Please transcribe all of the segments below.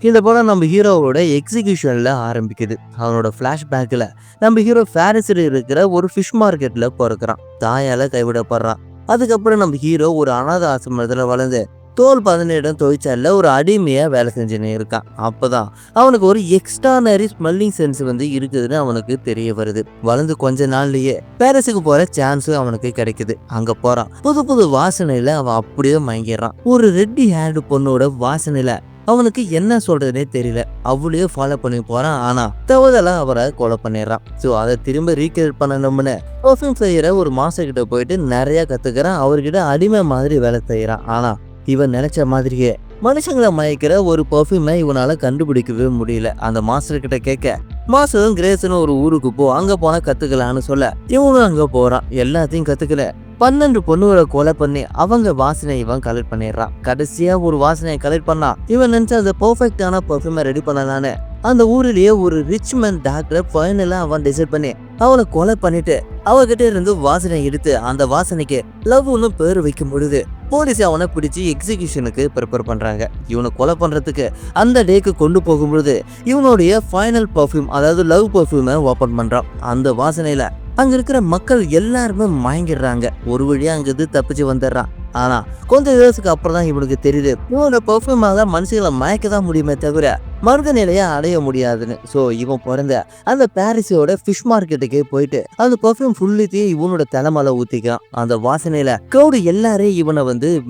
இந்த படம் நம்ம ஹீரோவோட எக்ஸிகியூஷன்ல ஆரம்பிக்குது. அவனோட ஃபிளாஷ்பேக்ல நம்ம ஹீரோ பாரிஸ்ல இருக்கிற ஒரு ஃபிஷ் மார்க்கெட்ல பிறக்கிறான். தாயால கைவிடப்படுறான். அதுக்கப்புறம் நம்ம ஹீரோ ஒரு அனாதை ஆசிரமத்துல வளர்ந்து தோல் 17 தொழிற்சாலையில் ஒரு அடிமையா வேலை செஞ்சுன்னு இருக்கான். அப்பதான் அவனுக்கு ஒரு எக்ஸ்ட்ரானரி ஸ்மெல்லிங் சென்ஸ் இருக்குதுன்னு அவனுக்கு தெரிய வருது. வளர்ந்து கொஞ்ச நாள்லயே பாரிஸுக்கு போற சான்ஸும் அவனுக்கு கிடைக்குது. அங்க போறான். புது புது வாசனையில அவன் அப்படியே மயங்கிடுறான். ஒரு ரெட்டி ஹேண்ட் பொண்ணோட வாசனையில அவனுக்கு என்ன சொல்றதுனே தெரியல. அவளையே ஃபாலோ பண்ணி போறான். ஆனா தவறுதலா அவரை கொலை பண்ணிடுறான். ஸோ அதை திரும்ப ரீக்ரியேட் பண்ணணும்னு பர்ஃப்யூம் செய்யற ஒரு மாஸ்டர் கிட்ட போயிட்டு நிறைய கத்துக்கிறான். அவர்கிட்ட அடிமை மாதிரி வேலை செய்யறான். ஆனா இவன் நினைச்ச மாதிரியே மனுஷங்களை மயக்கிற ஒரு பர்ஃப்யூமை இவனால கண்டுபிடிக்கவே முடியல. அந்த மாஸ்டர் கிட்ட கேட்க மாஸ்டரும் கிரேஸ்னு ஒரு ஊருக்கு போ, அங்க போனா கத்துக்கலான்னு சொல்ல இவனும் அங்க போறான். எல்லாத்தையும் கத்துக்கல 12 பொண்ணுகளை கொலை பண்ணி அவங்க வாசனை இவன் கலெக்ட் பண்ணிடுறான். கடைசியா ஒரு வாசனையை கலெக்ட் பண்ணா இவன் நினைச்ச அந்த பெர்ஃபெக்டான பர்ஃப்யூமை ரெடி பண்ணலான்னு அந்த ஊரிலேயே ஒரு ரிச் மேன் டாக்டரை ஃபைனலா அவன் டிசைட் பண்ணி அவளை கொலை பண்ணிட்டு அவகிட்ட இருந்து வாசனை எடுத்து அந்த வாசனைக்கு லவ்னு பேர் வைக்கும் பொழுது போலீஸ் அவனை பிடிச்சி எக்ஸிகியூஷனுக்கு ப்ரிப்பேர் பண்றாங்க. இவனை கொலை பண்றதுக்கு அந்த டேக்கு கொண்டு போகும்பொழுது இவனுடைய ஃபைனல் பர்ஃப்யூம், அதாவது லவ் பர்ஃப்யூமை ஓபன் பண்றான். அந்த வாசனையில அங்க இருக்கிற மக்கள் எல்லாருமே மயங்கிடுறாங்க. ஒரு வழியா அங்கிருந்து தப்பிச்சு வந்துடுறான். ஆனா கொஞ்சம் இயர்ஸுக்கு அப்புறம் தான் இவனுக்கு தெரியுது இவனோட பர்ஃப்யூமாக மனுஷங்களை மயக்க தான் முடியுமே தவிர மருத நிலையை அடைய முடியாதுன்னு. ஸோ இவன் பிறந்த அந்த பாரிஸோட ஃபிஷ் மார்க்கெட்டுக்கே போயிட்டு அந்த பர்ஃப்யூம் ஃபுல்லித்தையும் இவனோட தலைமையில ஊத்திக்கான். அந்த வாசனையில க்ரௌடு எல்லாரும் இவனை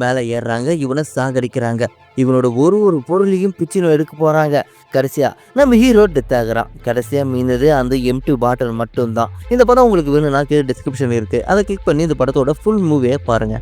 மேலே ஏறுறாங்க. இவனை சாகடிக்கிறாங்க. இவனோட ஒரு பொருளையும் பிச்சினும் எடுக்க போறாங்க. கடைசியா நம்ம ஹீரோ டெத் ஆகுறான். கடைசியா மீனது அந்த எம்டி பாட்டில் மட்டும்தான். இந்த படம் உங்களுக்கு வேணும்னா கீழே டிஸ்கிரிப்ஷன் இருக்கு, அதை கிளிக் பண்ணி இந்த படத்தோட ஃபுல் மூவியை பாருங்க.